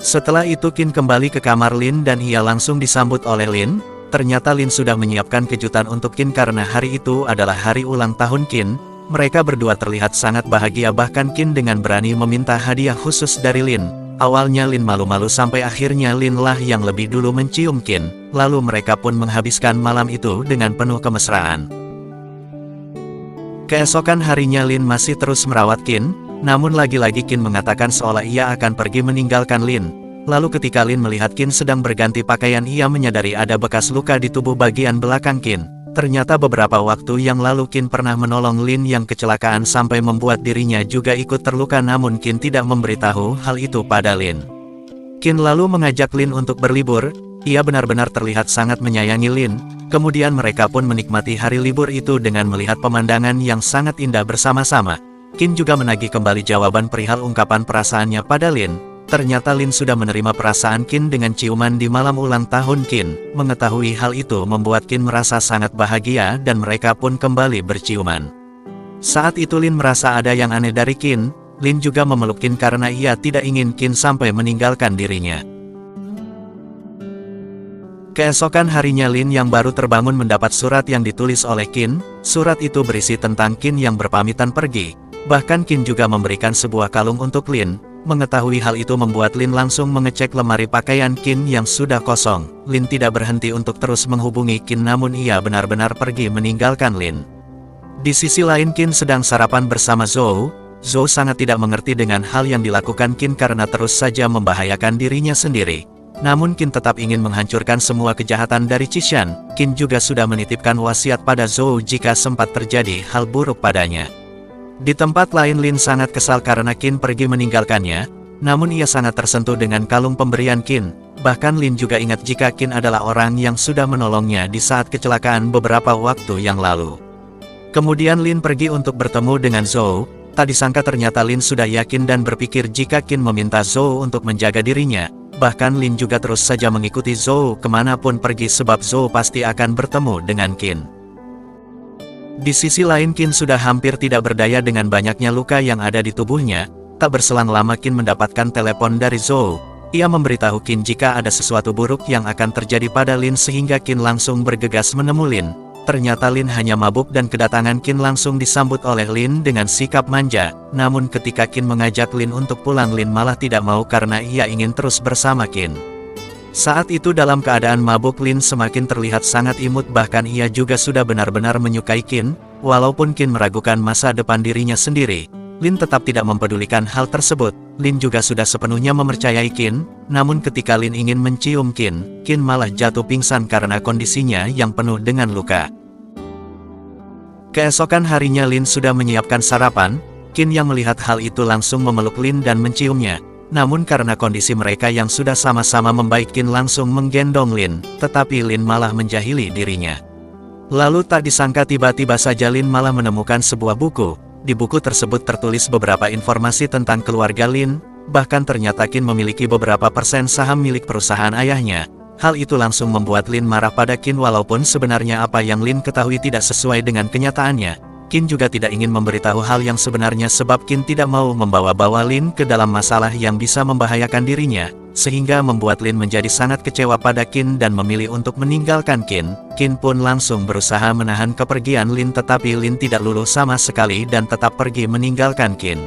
Setelah itu Qin kembali ke kamar Lin dan ia langsung disambut oleh Lin. Ternyata Lin sudah menyiapkan kejutan untuk Qin karena hari itu adalah hari ulang tahun Qin. Mereka berdua terlihat sangat bahagia bahkan Qin dengan berani meminta hadiah khusus dari Lin. Awalnya Lin malu-malu sampai akhirnya Lin lah yang lebih dulu mencium Qin. Lalu mereka pun menghabiskan malam itu dengan penuh kemesraan. Keesokan harinya Lin masih terus merawat Qin. Namun lagi-lagi Qin mengatakan seolah ia akan pergi meninggalkan Lin. Lalu ketika Lin melihat Qin sedang berganti pakaian ia menyadari ada bekas luka di tubuh bagian belakang Qin. Ternyata beberapa waktu yang lalu Qin pernah menolong Lin yang kecelakaan sampai membuat dirinya juga ikut terluka namun Qin tidak memberitahu hal itu pada Lin. Qin lalu mengajak Lin untuk berlibur. Ia benar-benar terlihat sangat menyayangi Lin. Kemudian mereka pun menikmati hari libur itu dengan melihat pemandangan yang sangat indah bersama-sama. Qin juga menagih kembali jawaban perihal ungkapan perasaannya pada Lin. Ternyata Lin sudah menerima perasaan Qin dengan ciuman di malam ulang tahun Qin. Mengetahui hal itu membuat Qin merasa sangat bahagia dan mereka pun kembali berciuman. Saat itu Lin merasa ada yang aneh dari Qin. Lin juga memeluk Qin karena ia tidak ingin Qin sampai meninggalkan dirinya. Keesokan harinya Lin yang baru terbangun mendapat surat yang ditulis oleh Qin. Surat itu berisi tentang Qin yang berpamitan pergi. Bahkan Qin juga memberikan sebuah kalung untuk Lin. Mengetahui hal itu membuat Lin langsung mengecek lemari pakaian Qin yang sudah kosong. Lin tidak berhenti untuk terus menghubungi Qin, namun ia benar-benar pergi meninggalkan Lin. Di sisi lain Qin sedang sarapan bersama Zhou. Zhou sangat tidak mengerti dengan hal yang dilakukan Qin karena terus saja membahayakan dirinya sendiri. Namun Qin tetap ingin menghancurkan semua kejahatan dari Qishan. Qin juga sudah menitipkan wasiat pada Zhou jika sempat terjadi hal buruk padanya. Di tempat lain Lin sangat kesal karena Qin pergi meninggalkannya, namun ia sangat tersentuh dengan kalung pemberian Qin. Bahkan Lin juga ingat jika Qin adalah orang yang sudah menolongnya di saat kecelakaan beberapa waktu yang lalu. Kemudian Lin pergi untuk bertemu dengan Zhou. Tak disangka ternyata Lin sudah yakin dan berpikir jika Qin meminta Zhou untuk menjaga dirinya. Bahkan Lin juga terus saja mengikuti Zhou kemanapun pergi sebab Zhou pasti akan bertemu dengan Qin. Di sisi lain Qin sudah hampir tidak berdaya dengan banyaknya luka yang ada di tubuhnya. Tak berselang lama Qin mendapatkan telepon dari Zhou. Ia memberitahu Qin jika ada sesuatu buruk yang akan terjadi pada Lin sehingga Qin langsung bergegas menemui Lin. Ternyata Lin hanya mabuk dan kedatangan Qin langsung disambut oleh Lin dengan sikap manja. Namun ketika Qin mengajak Lin untuk pulang, Lin malah tidak mau karena ia ingin terus bersama Qin. Saat itu dalam keadaan mabuk Lin semakin terlihat sangat imut, bahkan ia juga sudah benar-benar menyukai Qin. Walaupun Qin meragukan masa depan dirinya sendiri, Lin tetap tidak mempedulikan hal tersebut. Lin juga sudah sepenuhnya mempercayai Qin, namun ketika Lin ingin mencium Qin, Qin malah jatuh pingsan karena kondisinya yang penuh dengan luka. Keesokan harinya Lin sudah menyiapkan sarapan. Qin yang melihat hal itu langsung memeluk Lin dan menciumnya. Namun karena kondisi mereka yang sudah sama-sama membaik, Qin langsung menggendong Lin, tetapi Lin malah menjahili dirinya. Lalu tak disangka tiba-tiba saja Lin malah menemukan sebuah buku. Di buku tersebut tertulis beberapa informasi tentang keluarga Lin, bahkan ternyata Qin memiliki beberapa persen saham milik perusahaan ayahnya. Hal itu langsung membuat Lin marah pada Qin walaupun sebenarnya apa yang Lin ketahui tidak sesuai dengan kenyataannya. Qin juga tidak ingin memberitahu hal yang sebenarnya sebab Qin tidak mau membawa-bawa Lin ke dalam masalah yang bisa membahayakan dirinya, sehingga membuat Lin menjadi sangat kecewa pada Qin dan memilih untuk meninggalkan Qin. Qin pun langsung berusaha menahan kepergian Lin, tetapi Lin tidak luluh sama sekali dan tetap pergi meninggalkan Qin.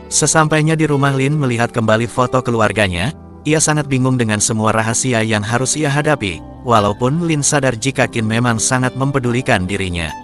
Sesampainya di rumah, Lin melihat kembali foto keluarganya. Ia sangat bingung dengan semua rahasia yang harus ia hadapi, walaupun Lin sadar jika Qin memang sangat mempedulikan dirinya.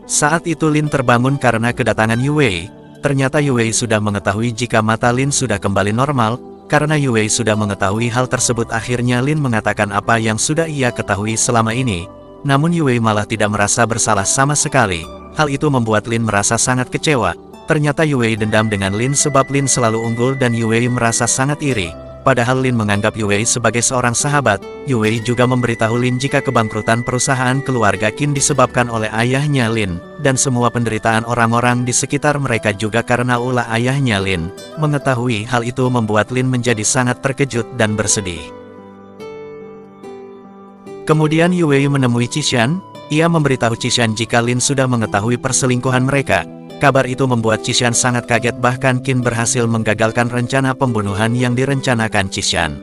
Saat itu Lin terbangun karena kedatangan Yue. Ternyata Yue sudah mengetahui jika mata Lin sudah kembali normal. Karena Yue sudah mengetahui hal tersebut, akhirnya Lin mengatakan apa yang sudah ia ketahui selama ini. Namun Yue malah tidak merasa bersalah sama sekali. Hal itu membuat Lin merasa sangat kecewa. Ternyata Yue dendam dengan Lin sebab Lin selalu unggul dan Yue merasa sangat iri. Padahal Lin menganggap Yue sebagai seorang sahabat. Yue juga memberitahu Lin jika kebangkrutan perusahaan keluarga Qin disebabkan oleh ayahnya Lin, dan semua penderitaan orang-orang di sekitar mereka juga karena ulah ayahnya Lin. Mengetahui hal itu membuat Lin menjadi sangat terkejut dan bersedih. Kemudian Yue menemui Qishan. Ia memberitahu Qishan jika Lin sudah mengetahui perselingkuhan mereka. Kabar itu membuat Qishan sangat kaget, bahkan Qin berhasil menggagalkan rencana pembunuhan yang direncanakan Qishan.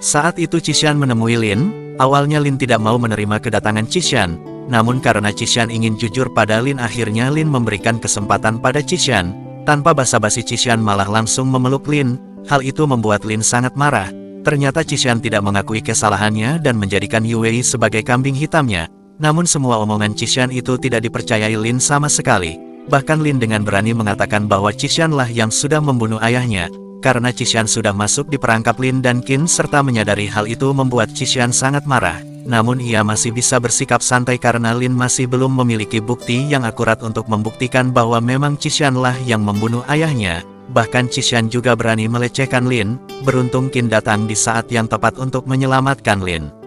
Saat itu Qishan menemui Lin. Awalnya Lin tidak mau menerima kedatangan Qishan, namun karena Qishan ingin jujur pada Lin, akhirnya Lin memberikan kesempatan pada Qishan. Tanpa basa-basi Qishan malah langsung memeluk Lin. Hal itu membuat Lin sangat marah. Ternyata Qishan tidak mengakui kesalahannya dan menjadikan Yue sebagai kambing hitamnya. Namun semua omongan Qishan itu tidak dipercayai Lin sama sekali. Bahkan Lin dengan berani mengatakan bahwa Qishan lah yang sudah membunuh ayahnya. Karena Qishan sudah masuk di perangkap Lin dan Qin serta menyadari hal itu membuat Qishan sangat marah. Namun ia masih bisa bersikap santai karena Lin masih belum memiliki bukti yang akurat untuk membuktikan bahwa memang Qishan lah yang membunuh ayahnya. Bahkan Qishan juga berani melecehkan Lin. Beruntung Qin datang di saat yang tepat untuk menyelamatkan Lin.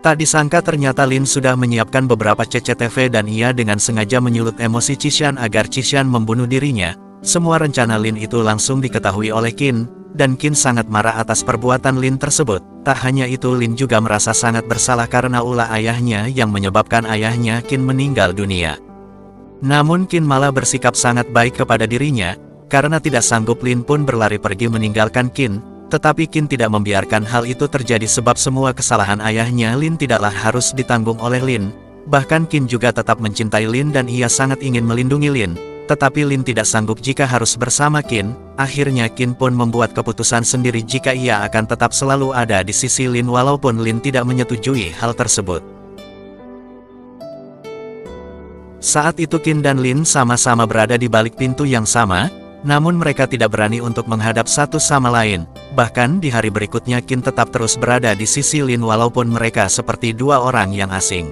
Tak disangka ternyata Lin sudah menyiapkan beberapa CCTV dan ia dengan sengaja menyulut emosi Qishan agar Qishan membunuh dirinya. Semua rencana Lin itu langsung diketahui oleh Qin, dan Qin sangat marah atas perbuatan Lin tersebut. Tak hanya itu, Lin juga merasa sangat bersalah karena ulah ayahnya yang menyebabkan ayahnya Qin meninggal dunia. Namun Qin malah bersikap sangat baik kepada dirinya. Karena tidak sanggup, Lin pun berlari pergi meninggalkan Qin. Tetapi Qin tidak membiarkan hal itu terjadi sebab semua kesalahan ayahnya Lin tidaklah harus ditanggung oleh Lin. Bahkan Qin juga tetap mencintai Lin dan ia sangat ingin melindungi Lin. Tetapi Lin tidak sanggup jika harus bersama Qin. Akhirnya Qin pun membuat keputusan sendiri jika ia akan tetap selalu ada di sisi Lin walaupun Lin tidak menyetujui hal tersebut. Saat itu Qin dan Lin sama-sama berada di balik pintu yang sama, namun mereka tidak berani untuk menghadap satu sama lain. Bahkan di hari berikutnya Qin tetap terus berada di sisi Lin walaupun mereka seperti dua orang yang asing.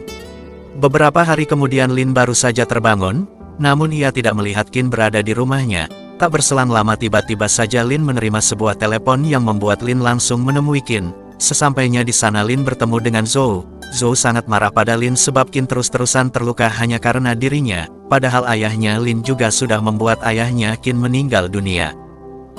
Beberapa hari kemudian Lin baru saja terbangun, namun ia tidak melihat Qin berada di rumahnya. Tak berselang lama tiba-tiba saja Lin menerima sebuah telepon yang membuat Lin langsung menemui Qin. Sesampainya di sana Lin bertemu dengan Zhou. Zhou sangat marah pada Lin sebab Qin terus-terusan terluka hanya karena dirinya, padahal ayahnya Lin juga sudah membuat ayahnya Qin meninggal dunia.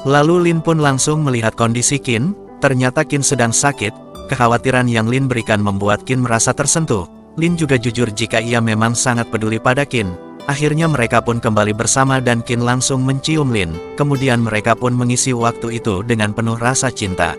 Lalu Lin pun langsung melihat kondisi Qin, ternyata Qin sedang sakit. Kekhawatiran yang Lin berikan membuat Qin merasa tersentuh. Lin juga jujur jika ia memang sangat peduli pada Qin. Akhirnya mereka pun kembali bersama dan Qin langsung mencium Lin. Kemudian mereka pun mengisi waktu itu dengan penuh rasa cinta.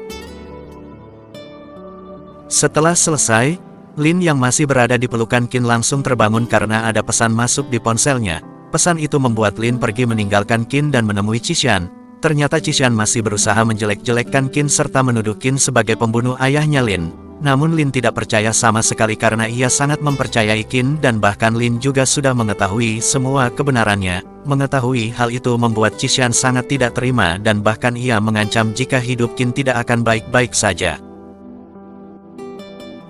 Setelah selesai, Lin yang masih berada di pelukan Qin langsung terbangun karena ada pesan masuk di ponselnya. Pesan itu membuat Lin pergi meninggalkan Qin dan menemui Qishan. Ternyata Qishan masih berusaha menjelek-jelekkan Qin serta menuduh Qin sebagai pembunuh ayahnya Lin. Namun Lin tidak percaya sama sekali karena ia sangat mempercayai Qin dan bahkan Lin juga sudah mengetahui semua kebenarannya. Mengetahui hal itu membuat Qishan sangat tidak terima dan bahkan ia mengancam jika hidup Qin tidak akan baik-baik saja.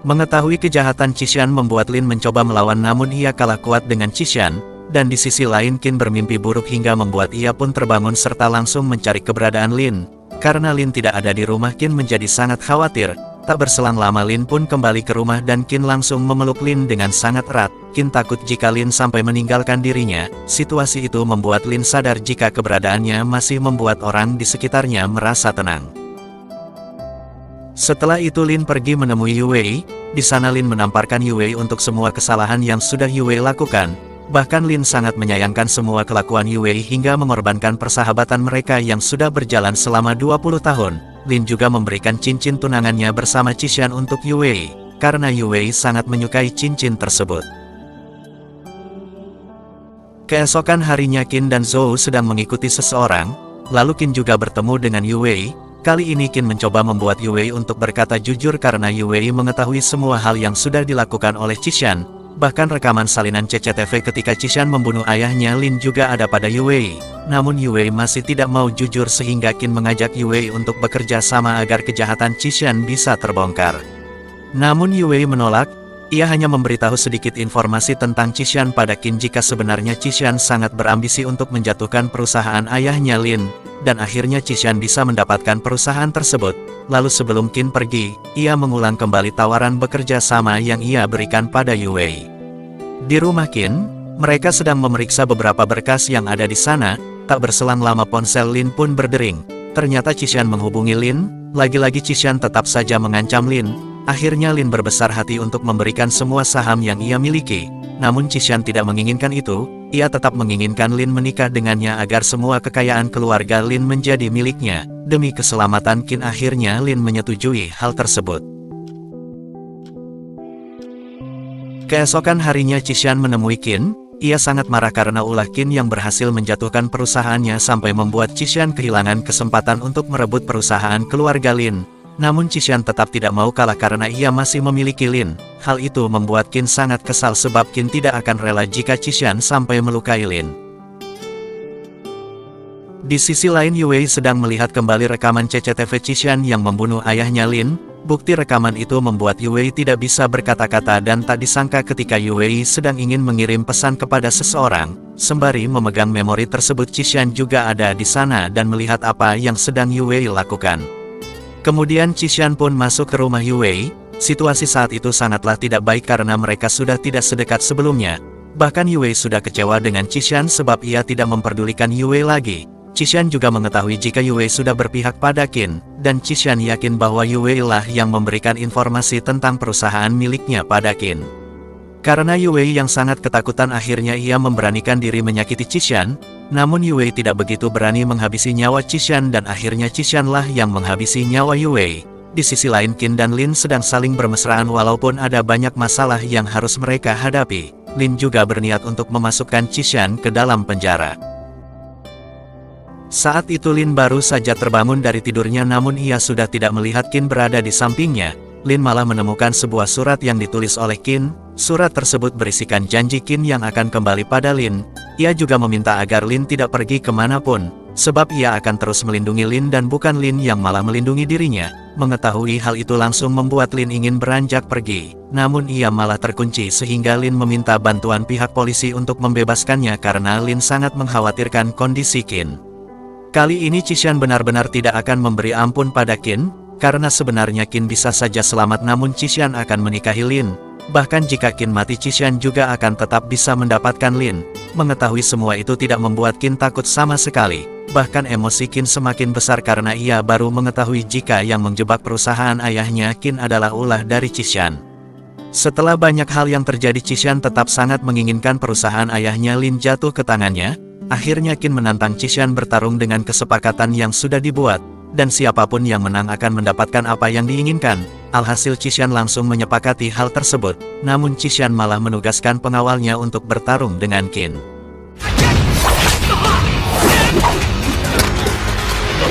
Mengetahui kejahatan Qishan membuat Lin mencoba melawan namun ia kalah kuat dengan Qishan, dan di sisi lain Qin bermimpi buruk hingga membuat ia pun terbangun serta langsung mencari keberadaan Lin. Karena Lin tidak ada di rumah Qin menjadi sangat khawatir. Tak berselang lama Lin pun kembali ke rumah dan Qin langsung memeluk Lin dengan sangat erat. Qin takut jika Lin sampai meninggalkan dirinya. Situasi itu membuat Lin sadar jika keberadaannya masih membuat orang di sekitarnya merasa tenang. Setelah itu Lin pergi menemui Yue. Di sana Lin menamparkan Yue untuk semua kesalahan yang sudah Yue lakukan. Bahkan Lin sangat menyayangkan semua kelakuan Yue hingga mengorbankan persahabatan mereka yang sudah berjalan selama 20 tahun. Lin juga memberikan cincin tunangannya bersama Qishan untuk Yue, karena Yue sangat menyukai cincin tersebut. Keesokan harinya Qin dan Zhou sedang mengikuti seseorang, lalu Qin juga bertemu dengan Yue. Kali ini Qin mencoba membuat Yue untuk berkata jujur karena Yue mengetahui semua hal yang sudah dilakukan oleh Qishan. Bahkan rekaman salinan CCTV ketika Qishan membunuh ayahnya Lin juga ada pada Yue. Namun Yue masih tidak mau jujur sehingga Qin mengajak Yue untuk bekerja sama agar kejahatan Qishan bisa terbongkar. Namun Yue menolak. Ia hanya memberitahu sedikit informasi tentang Qishan pada Qin jika sebenarnya Qishan sangat berambisi untuk menjatuhkan perusahaan ayahnya Lin, dan akhirnya Qishan bisa mendapatkan perusahaan tersebut. Lalu sebelum Qin pergi, ia mengulang kembali tawaran bekerja sama yang ia berikan pada Yue. Di rumah Qin, mereka sedang memeriksa beberapa berkas yang ada di sana. Tak berselang lama ponsel Lin pun berdering. Ternyata Qishan menghubungi Lin. Lagi-lagi Qishan tetap saja mengancam Lin. Akhirnya Lin berbesar hati untuk memberikan semua saham yang ia miliki. Namun Qishan tidak menginginkan itu. Ia tetap menginginkan Lin menikah dengannya agar semua kekayaan keluarga Lin menjadi miliknya. Demi keselamatan Qin akhirnya Lin menyetujui hal tersebut. Keesokan harinya Qishan menemui Qin. Ia sangat marah karena ulah Qin yang berhasil menjatuhkan perusahaannya sampai membuat Qishan kehilangan kesempatan untuk merebut perusahaan keluarga Lin. Namun Qishan tetap tidak mau kalah karena ia masih memiliki Lin. Hal itu membuat Qin sangat kesal sebab Qin tidak akan rela jika Qishan sampai melukai Lin. Di sisi lain Yue sedang melihat kembali rekaman CCTV Qishan yang membunuh ayahnya Lin. Bukti rekaman itu membuat Yue tidak bisa berkata-kata dan tak disangka ketika Yue sedang ingin mengirim pesan kepada seseorang. Sembari memegang memori tersebut Qishan juga ada di sana dan melihat apa yang sedang Yue lakukan. Kemudian Qishan pun masuk ke rumah Yue. Situasi saat itu sangatlah tidak baik karena mereka sudah tidak sedekat sebelumnya. Bahkan Yue sudah kecewa dengan Qishan sebab ia tidak memperdulikan Yue lagi. Qishan juga mengetahui jika Yue sudah berpihak pada Qin, dan Qishan yakin bahwa Yue lah yang memberikan informasi tentang perusahaan miliknya pada Qin. Karena Yue yang sangat ketakutan akhirnya ia memberanikan diri menyakiti Qishan. Namun Yue tidak begitu berani menghabisi nyawa Qishan dan akhirnya Qishan lah yang menghabisi nyawa Yue. Di sisi lain Qin dan Lin sedang saling bermesraan walaupun ada banyak masalah yang harus mereka hadapi. Lin juga berniat untuk memasukkan Qishan ke dalam penjara. Saat itu Lin baru saja terbangun dari tidurnya, namun ia sudah tidak melihat Qin berada di sampingnya. Lin malah menemukan sebuah surat yang ditulis oleh Qin. Surat tersebut berisikan janji Qin yang akan kembali pada Lin. Ia juga meminta agar Lin tidak pergi kemanapun, sebab ia akan terus melindungi Lin dan bukan Lin yang malah melindungi dirinya. Mengetahui hal itu langsung membuat Lin ingin beranjak pergi, namun ia malah terkunci sehingga Lin meminta bantuan pihak polisi untuk membebaskannya karena Lin sangat mengkhawatirkan kondisi Qin. Kali ini Qishan benar-benar tidak akan memberi ampun pada Qin, karena sebenarnya Qin bisa saja selamat namun Qishan akan menikahi Lin. Bahkan jika Qin mati Qishan juga akan tetap bisa mendapatkan Lin. Mengetahui semua itu tidak membuat Qin takut sama sekali. Bahkan emosi Qin semakin besar karena ia baru mengetahui jika yang menjebak perusahaan ayahnya Qin adalah ulah dari Qishan. Setelah banyak hal yang terjadi, Qishan tetap sangat menginginkan perusahaan ayahnya Lin jatuh ke tangannya. Akhirnya Qin menantang Qishan bertarung dengan kesepakatan yang sudah dibuat, dan siapapun yang menang akan mendapatkan apa yang diinginkan. Alhasil Qishan langsung menyepakati hal tersebut, namun Qishan malah menugaskan pengawalnya untuk bertarung dengan Qin.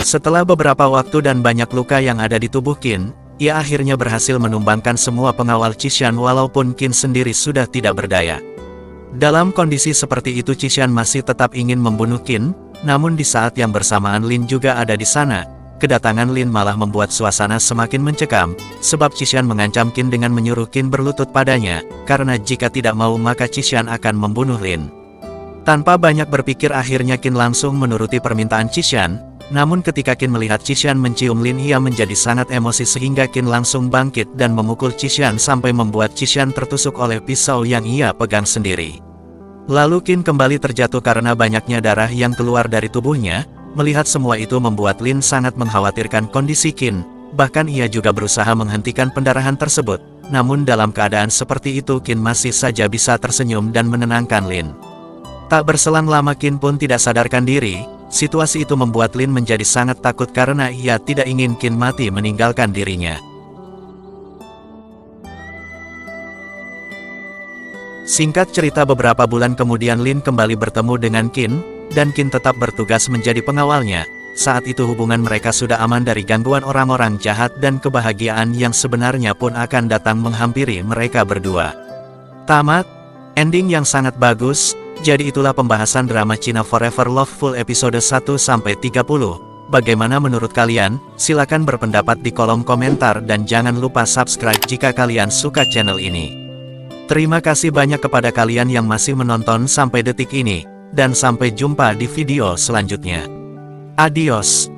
Setelah beberapa waktu dan banyak luka yang ada di tubuh Qin, ia akhirnya berhasil menumbangkan semua pengawal Qishan walaupun Qin sendiri sudah tidak berdaya. Dalam kondisi seperti itu Qishan masih tetap ingin membunuh Qin, namun di saat yang bersamaan Lin juga ada di sana. Kedatangan Lin malah membuat suasana semakin mencekam, sebab Qishan mengancam Qin dengan menyuruh Qin berlutut padanya, karena jika tidak mau maka Qishan akan membunuh Lin. Tanpa banyak berpikir akhirnya Qin langsung menuruti permintaan Qishan, namun ketika Qin melihat Qishan mencium Lin ia menjadi sangat emosi sehingga Qin langsung bangkit dan memukul Qishan sampai membuat Qishan tertusuk oleh pisau yang ia pegang sendiri. Lalu Qin kembali terjatuh karena banyaknya darah yang keluar dari tubuhnya. Melihat semua itu membuat Lin sangat mengkhawatirkan kondisi Qin, bahkan ia juga berusaha menghentikan pendarahan tersebut. Namun dalam keadaan seperti itu Qin masih saja bisa tersenyum dan menenangkan Lin. Tak berselang lama Qin pun tidak sadarkan diri. Situasi itu membuat Lin menjadi sangat takut karena ia tidak ingin Qin mati meninggalkan dirinya. Singkat cerita, beberapa bulan kemudian Lin kembali bertemu dengan Qin, dan Qin tetap bertugas menjadi pengawalnya. Saat itu hubungan mereka sudah aman dari gangguan orang-orang jahat dan kebahagiaan yang sebenarnya pun akan datang menghampiri mereka berdua. Tamat. Ending yang sangat bagus. Jadi itulah pembahasan drama China Forever Loveful episode 1-30. Bagaimana menurut kalian? Silakan berpendapat di kolom komentar dan jangan lupa subscribe jika kalian suka channel ini. Terima kasih banyak kepada kalian yang masih menonton sampai detik ini, dan sampai jumpa di video selanjutnya. Adios.